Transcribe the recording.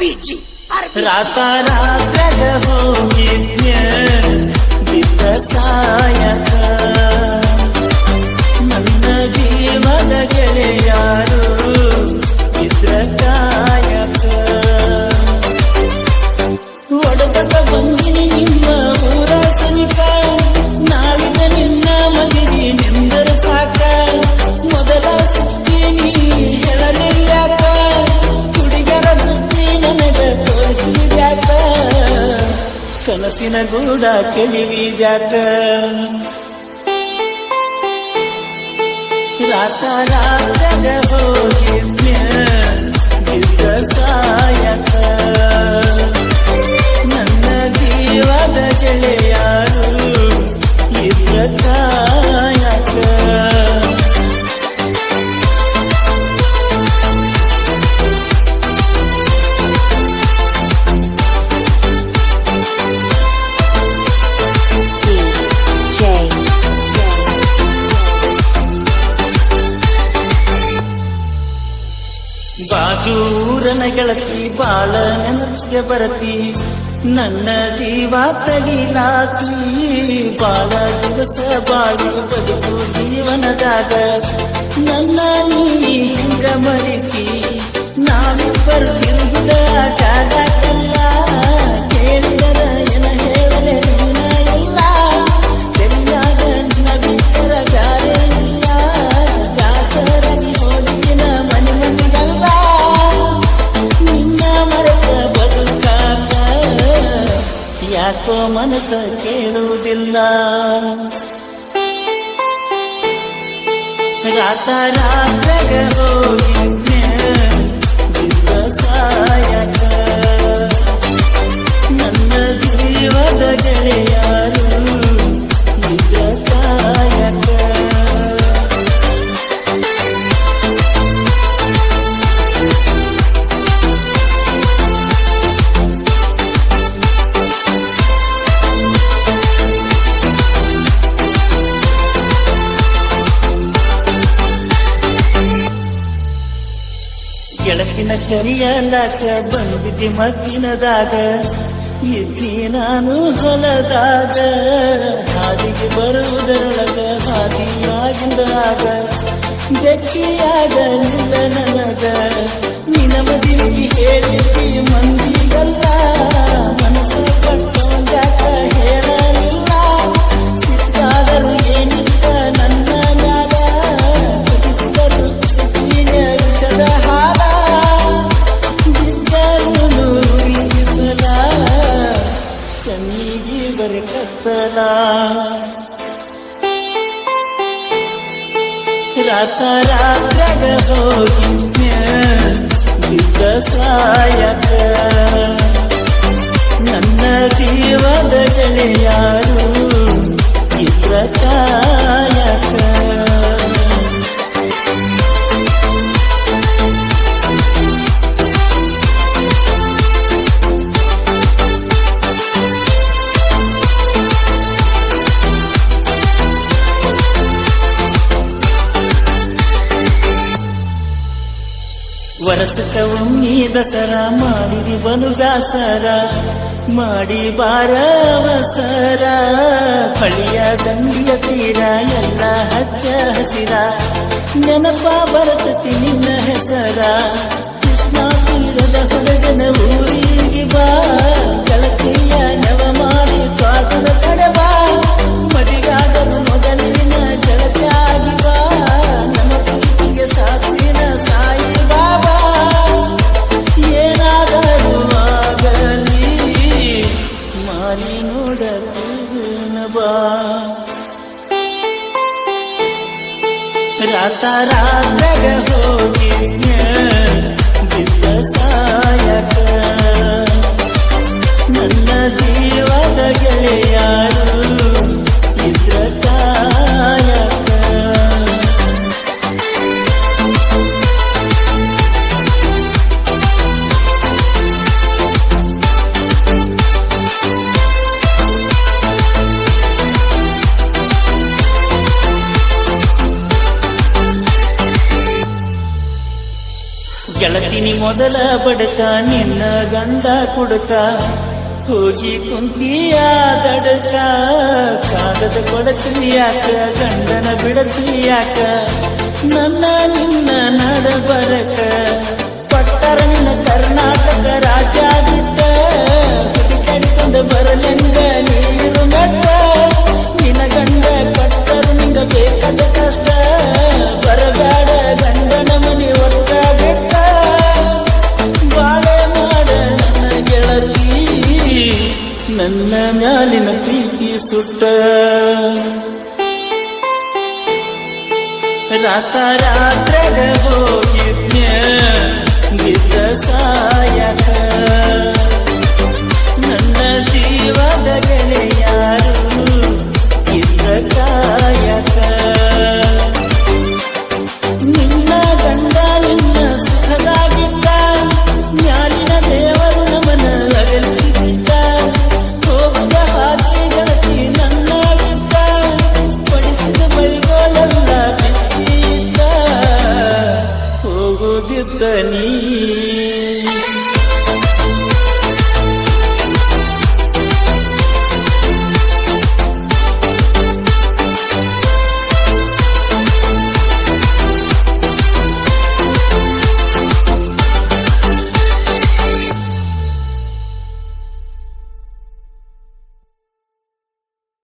ರಾತಾ ರಾತ್ರಾಗ ಹೋಗಿದ್ನ್ಯ ಬಿದ್ದ ಸಾಯಕ ನನ್ನ ಜೀವದ ಗೆಳೆಯಾರು ಇದ್ರ ಕಾಯಕ ಒಡಬಟ ಬಂದಿನಿ ನಿಮ್ಮ ಊರ ಸನಿಕ ನಾಳಿದ ನಿನ್ನ ಮಗಿಗೆ ನಿಂದರ ಸಾಕ ಮೊದಲ ಸುತ್ತೀನಿ ಹೇಳಲಿಲ್ಯಾಕ ಹುಡುಗರ ಬುದ್ಧಿ ನನಗ ತೋರಿಸಿದ್ಯಾಕ ಕನಸಿನ ಗೂಡ ಕೆಳಿವಿದ್ಯಾಕ ರಾತ ರಾತ್ರಾಗ ಹೋಗಿದ್ನ್ಯ ಬಿದ್ದ ಸಾಯಕ ನನ್ನ ಜೀವದ ಗೆಳೆಯಾರು ಇದ್ರ ಕಾಯಕ ಬಾಜೂರನ ಗೆಳತಿ ಬಾಳ ನೆನಪಿಗೆ ಬರತಿ ನನ್ನ ಜೀವ ತಗಿಲಾತಿ ಬಾಳ ದಿವಸ ಬಾಳಿ ಬದುಕು ಜೀವನದಾಗ ನನ್ನ ನೀ ಹಿಂಗ ಮರಿತಿ ನಾವಿಬ್ಬರು ತಿರುಗಿದ ಜಾಗಲ್ಲ ಕೇಳಿದರ ಏನ ಹೇಳಲೆ ನಿನ್ನ ಎಲ್ಲ ಎಲ್ಲಾಗ ನಿನ್ನ ಬಿಟ್ಟರ ಬ್ಯಾರೆ ಇಲ್ಲ ದಾಸರಾಗಿ ಹೋಗಿನ ಮನೆ ಮಂದಿಗಲ್ಲ ನಿನ್ನ ಮರೆತ ಬದುಕಾಕ ಯಾಕೋ ಮನಸ್ಸ ಕೇಳುವುದಿಲ್ಲ ರಾತ ರಾತ್ರಾಗ ಹೋಗಿದ್ನ್ಯ ಬಿದ್ದ ಸಾಯಕ ನನ್ನ ಜೀವದ ಗೆಳೆಯಾರು ಇದ್ರ ಕಾಯಕ ಗೆಳತಿನ ಕರಿಯಲಾಕ ಬಂದಿದ್ದಿ ಮಗ್ಗಿನದಾಗ ಇದ್ದಿ ನಾನು ಹೊಲದಾಗ ಹಾದಿಗೆ ಬರುವುದರೊಳಗ ಹಾದಿಯಾಗಿಂದಾಗ ಬೆಕ್ಕಿಯಾಗ ನಿಲ್ಲ ನನಗ ನಿನ ಮದಿನಿಗೆ ಹೇಳಿದ್ದಿ ಮಂದಿಗಲ್ಲ ಮನಸ್ಸು ಪಟ್ಟೊಂದಾಕ ಹೇಳಲಿಲ್ಲ ಸಿಕ್ಕಾದರೂ ಏನಿತ್ತ ನನ್ನ ಮ್ಯಾಗ ಕುದಿಸಿದರು ವಿಷದ ಹಾಲ ಬಿದ್ದರು ಈಗಿಸಲ ಕಣ್ಣಿಗೆ ಬರೆ ಕತ್ತಲ ರಾತ ರಾತ್ರಾಗ ಹೋಗಿದ್ನ್ಯ ಬಿದ್ದ ಸಾಯಕ ನನ್ನ ಜೀವದ ಗೆಳೆಯಾರು ಇದ್ರ ಕಾಯಕ ವರಸಕ ಒಮ್ಮೆ ದಸರಾ ಮಾಡಿದಿ ಬಲು ಬ್ಯಾಸರ ಮಾಡಿ ಬಾರವಸರ ಹಳಿಯ ದಂಡಿಯ ತೀರ ಎಲ್ಲ ಹಚ್ಚ ಹಸಿರ ನೆನಪ ಬರತತಿ ನಿನ್ನ ಹೆಸರ ಕೃಷ್ಣ ತೀರದ ಹೊರಗನ ಊರಿಗೆ ಬಾ ಗೆಳತಿಯ ನವ ಮಾಡಿ ಸ್ವಾಗತ ಕಡಬಾ ಮದಿಗಾದರು ಮೊದಲಿನ ಗೆಳತಿಯಾಗಿ ಬಾ ನಮ್ಮ ಪ್ರೀತಿಗೆ ಸಾಕ್ಷಿನ ಸಾಯಿ ಬಾಬಾ ಏನಾದರೂ ಆಗಲಿ ಮಾರಿ ನೋಡನ ಬಾ ರಾತ ರಾತ್ರಾಗ ಹೋಗಿದ್ನ್ಯ ಬಿದ್ದ ಸಾಯಕ ನನ್ನ ಜೀವದ ಗೆಳೆಯಾರು ಇದ್ರ ಕಾಯಕ ಗೆಳತಿನಿ ಮೊದಲ ಬಡಕ ನಿನ್ನ ಗಂಡ ಕುಡಕ ಹೋಗಿ ಕುಂತಿಯ ದಡಕ ಕಾಗದ ಕೊಡತಿ ಯಾಕ ಗಂಡನ ಬಿಡತಿ ಯಾಕ ನನ್ನ ನಿನ್ನ ನಡಬರಕ ಪಟ್ಟರ ನಿನ್ನ ಕರ್ನಾಟಕ ರಾಜ ಬಿಟ್ಟ ಕಡಿಕೊಂಡು ಬರಲೆಂಗ ನೀರು ಮೆಟ್ಟ ನಿನ್ನ ಗಂಡ ಪಟ್ಟರು ನಿಂಗ ಬೇಕಾದ ಕಷ್ಟ ಬರಬೇಡ ಗಂಡನ ಮನೆ ಒಟ್ಟ ಬಿಟ್ಟ ಬಾಳೆ ಮಾಡ ನನ್ನ ಗೆಳತಿ ನನ್ನ ಮ್ಯಾಲಿನ ಪ್ರೀತಿ ಸುಟ್ಟ ರಾತ ರಾತ್ರೆಗ